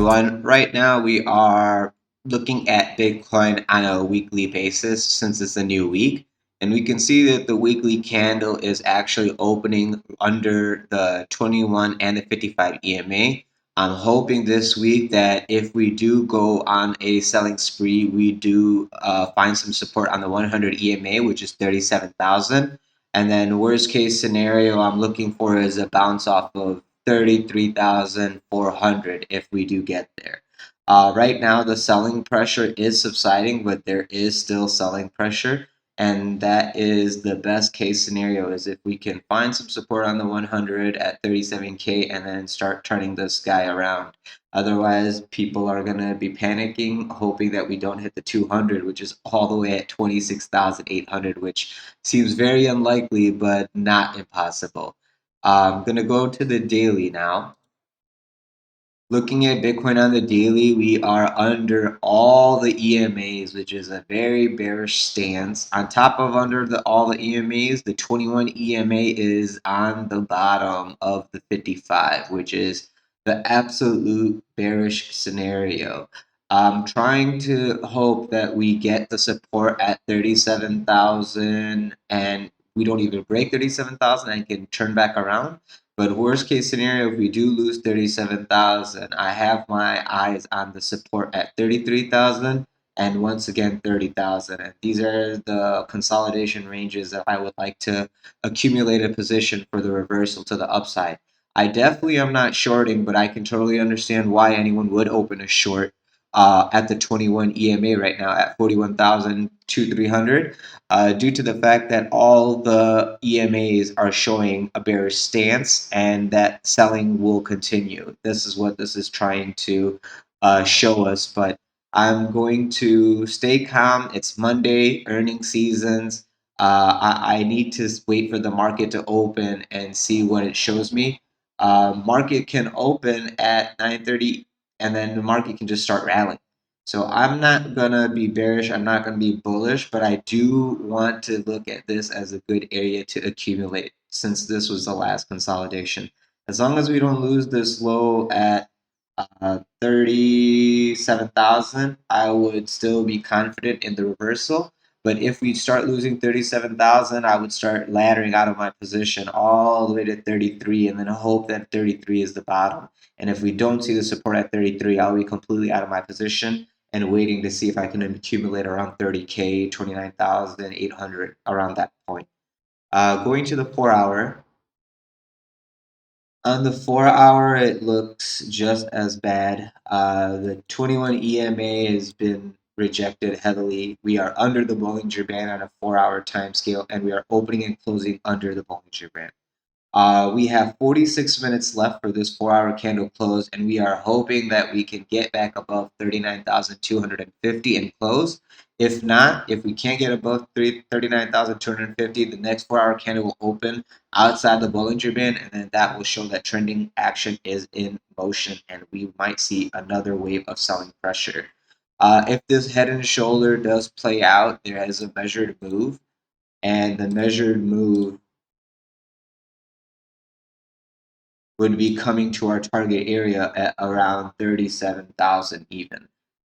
everyone. Right now we are looking at Bitcoin on a weekly basis since it's a new week. And we can see that the weekly candle is actually opening under the 21 and the 55 EMA. I'm hoping this week that if we do go on a selling spree, we do find some support on the 100 EMA, which is 37,000. And then worst case scenario I'm looking for is a bounce off of 33,400 if we do get there. Right now, the selling pressure is subsiding, but there is still selling pressure. And that is the best case scenario is if we can find some support on the 100 at 37K and then start turning this guy around. Otherwise, people are going to be panicking, hoping that we don't hit the 200, which is all the way at 26,800, which seems very unlikely, but not impossible. I'm going to go to the daily now. Looking at Bitcoin on the daily, we are under all the EMAs, which is a very bearish stance. On top of all the EMAs, the 21 EMA is on the bottom of the 55, which is the absolute bearish scenario. I'm trying to hope that we get the support at 37,000 and we don't even break 37,000 and can turn back around. But worst case scenario, if we do lose 37,000, I have my eyes on the support at 33,000 and once again 30,000. And these are the consolidation ranges that I would like to accumulate a position for the reversal to the upside. I definitely am not shorting, but I can totally understand why anyone would open a short at the 21 EMA right now at 41,300 due to the fact that all the EMAs are showing a bearish stance and that selling will continue. This is what this is trying to show us, but I'm going to stay calm. It's Monday, earning seasons. I need to wait for the market to open and see what it shows me. Market can open at 9:30 and then the market can just start rallying. So I'm not going to be bearish. I'm not going to be bullish, but I do want to look at this as a good area to accumulate since this was the last consolidation. As long as we don't lose this low at 37,000, I would still be confident in the reversal. But if we start losing 37,000, I would start laddering out of my position all the way to 33 and then hope that 33 is the bottom. And if we don't see the support at 33, I'll be completely out of my position and waiting to see if I can accumulate around 30K, 29,800, around that point. Going to the 4-hour. On the 4-hour, it looks just as bad. The 21 EMA has been rejected heavily. We are under the Bollinger Band on a 4-hour time scale, and we are opening and closing under the Bollinger Band. We have 46 minutes left for this 4-hour candle close, and we are hoping that we can get back above 39,250 and close. If not, if we can't get above 39,250, the next 4-hour candle will open outside the Bollinger Band, and then that will show that trending action is in motion, and we might see another wave of selling pressure. If this head and shoulder does play out, there is a measured move, and the measured move would be coming to our target area at around 37,000 even.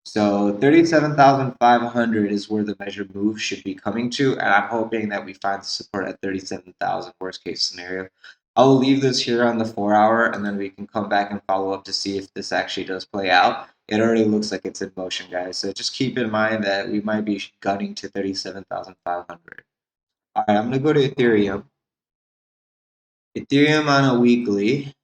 So 37,500 is where the measured move should be coming to, and I'm hoping that we find the support at 37,000 worst case scenario. I'll leave this here on the 4-hour, and then we can come back and follow up to see if this actually does play out. It already looks like it's in motion, guys. So just keep in mind that we might be gunning to 37,500. All right, I'm going to go to Ethereum. Ethereum on a weekly.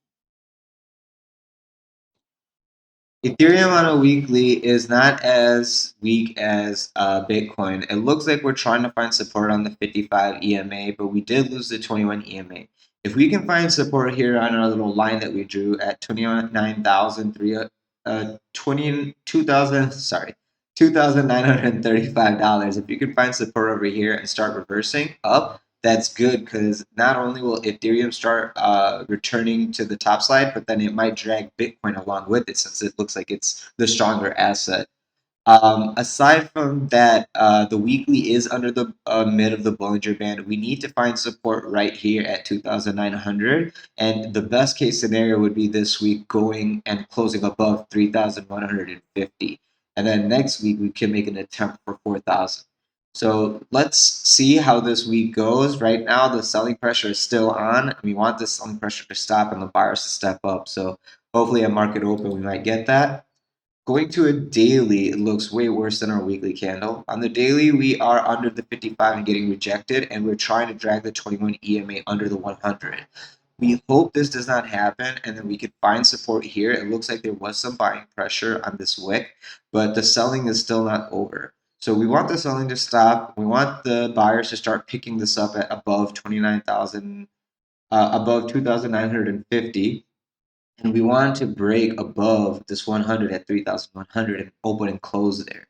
Ethereum on a weekly is not as weak as Bitcoin. It looks like we're trying to find support on the 55 EMA, but we did lose the 21 EMA. If we can find support here on our little line that we drew at 2,935 dollars. If you can find support over here and start reversing up, that's good because not only will Ethereum start returning to the top slide, but then it might drag Bitcoin along with it since it looks like it's the stronger asset. Aside from that, the weekly is under the mid of the Bollinger Band. We need to find support right here at 2,900. And the best case scenario would be this week going and closing above 3,150. And then next week, we can make an attempt for 4,000. So let's see how this week goes. Right now, the selling pressure is still on. We want the selling pressure to stop and the buyers to step up. So hopefully at market open, we might get that. Going to a daily, it looks way worse than our weekly candle. On the daily, we are under the 55 and getting rejected, and we're trying to drag the 21 EMA under the 100. We hope this does not happen, and then we can find support here. It looks like there was some buying pressure on this wick, but the selling is still not over. So we want the selling to stop. We want the buyers to start picking this up at above 29,000, above 2,950. And we want to break above this 100 at 3,100 and open and close there.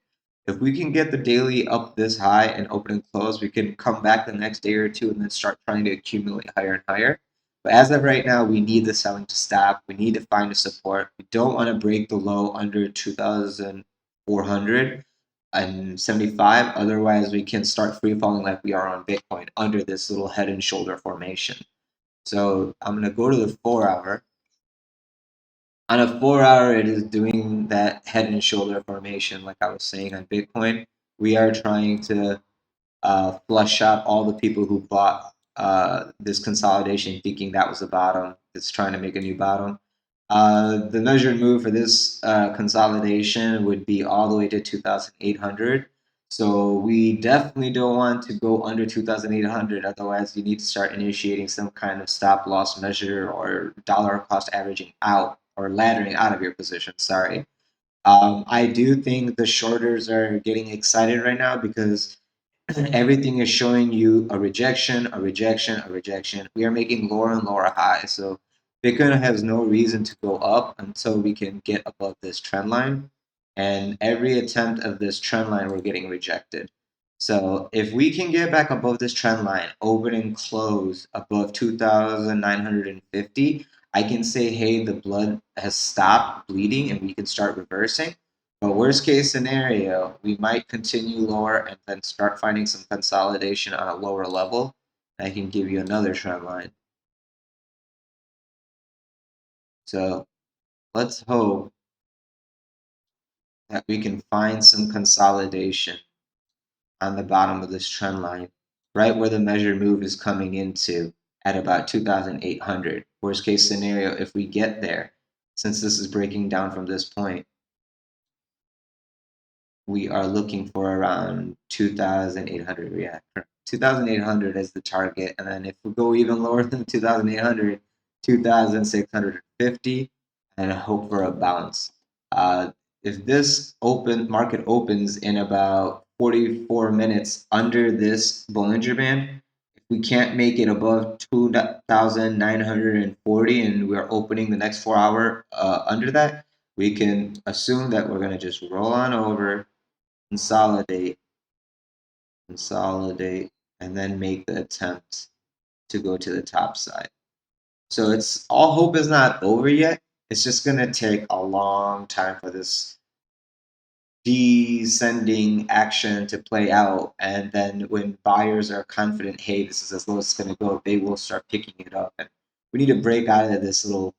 If we can get the daily up this high and open and close, we can come back the next day or two and then start trying to accumulate higher and higher. But as of right now, we need the selling to stop. We need to find a support. We don't want to break the low under 2,400 and 75. Otherwise, we can start free falling like we are on Bitcoin under this little head and shoulder formation. So I'm going to go to the 4-hour. On a 4-hour, it is doing that head and shoulder formation, like I was saying on Bitcoin. We are trying to flush out all the people who bought this consolidation thinking that was the bottom. It's trying to make a new bottom. The measured move for this consolidation would be all the way to 2,800. So we definitely don't want to go under 2,800. Otherwise, you need to start initiating some kind of stop loss measure or dollar cost averaging out or laddering out of your position. Sorry. I do think the shorters are getting excited right now because everything is showing you a rejection, a rejection, a rejection. We are making lower and lower highs. So Bitcoin has no reason to go up until we can get above this trend line. And every attempt of this trend line, we're getting rejected. So if we can get back above this trend line, open and close above 2,950, I can say, hey, the blood has stopped bleeding and we can start reversing. But worst case scenario, we might continue lower and then start finding some consolidation on a lower level. I can give you another trend line. So let's hope that we can find some consolidation on the bottom of this trend line, right where the measured move is coming into at about 2,800. Worst case scenario, if we get there, since this is breaking down from this point, we are looking for around 2,800. Yeah, 2,800 as the target. And then if we go even lower than 2,800, 2,650, and hope for a bounce. If this market opens in about 44 minutes under this Bollinger Band, if we can't make it above 2,940 and we're opening the next 4-hour under that, we can assume that we're going to just roll on over, consolidate, and then make the attempt to go to the top side. So it's all hope is not over yet. It's just going to take a long time for this descending action to play out. And then when buyers are confident, hey, this is as low as it's going to go, they will start picking it up. And we need to break out of this little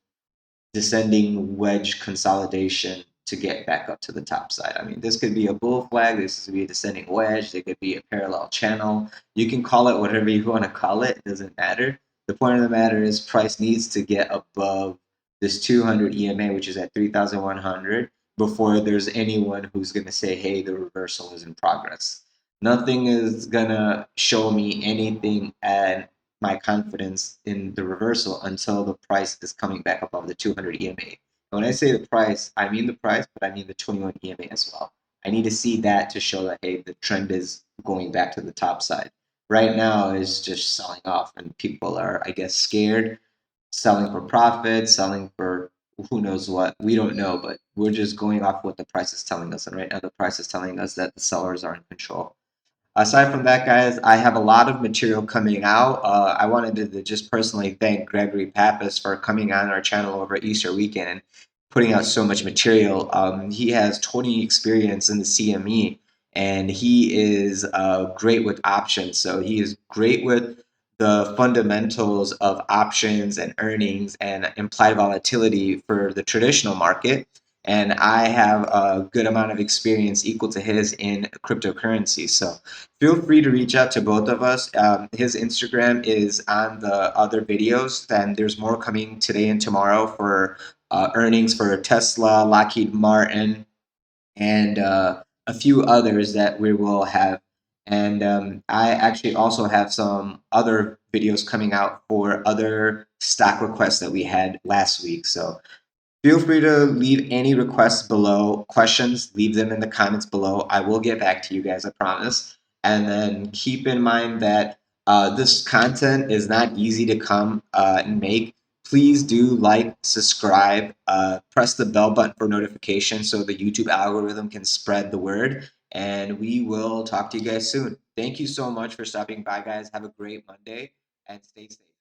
descending wedge consolidation to get back up to the top side. I mean, this could be a bull flag, this could be a descending wedge, it could be a parallel channel. You can call it whatever you want to call it, it doesn't matter. The point of the matter is price needs to get above this 200 EMA, which is at 3,100, before there's anyone who's going to say, hey, the reversal is in progress. Nothing is going to show me anything and my confidence in the reversal until the price is coming back above the 200 EMA. When I say the price, I mean the price, but I mean the 21 EMA as well. I need to see that to show that, hey, the trend is going back to the top side. Right now is just selling off, and people are, I guess, scared, selling for profit, selling for who knows what. We don't know, but we're just going off what the price is telling us. And right now, the price is telling us that the sellers are in control. Aside from that, guys, I have a lot of material coming out. I wanted to just personally thank Gregory Pappas for coming on our channel over Easter weekend. putting out so much material. He has 20 experience in the CME, and he is great with options. So he is great with the fundamentals of options and earnings and implied volatility for the traditional market. And I have a good amount of experience equal to his in cryptocurrency. So feel free to reach out to both of us. His Instagram is on the other videos. Then there's more coming today and tomorrow for earnings for Tesla, Lockheed Martin, and a few others that we will have. And I actually also have some other videos coming out for other stock requests that we had last week. So feel free to leave any requests below, questions, leave them in the comments below. I will get back to you guys, I promise. And then keep in mind that this content is not easy to come and make. Please do like, subscribe, press the bell button for notifications so the YouTube algorithm can spread the word. And we will talk to you guys soon. Thank you so much for stopping by, guys. Have a great Monday and stay safe.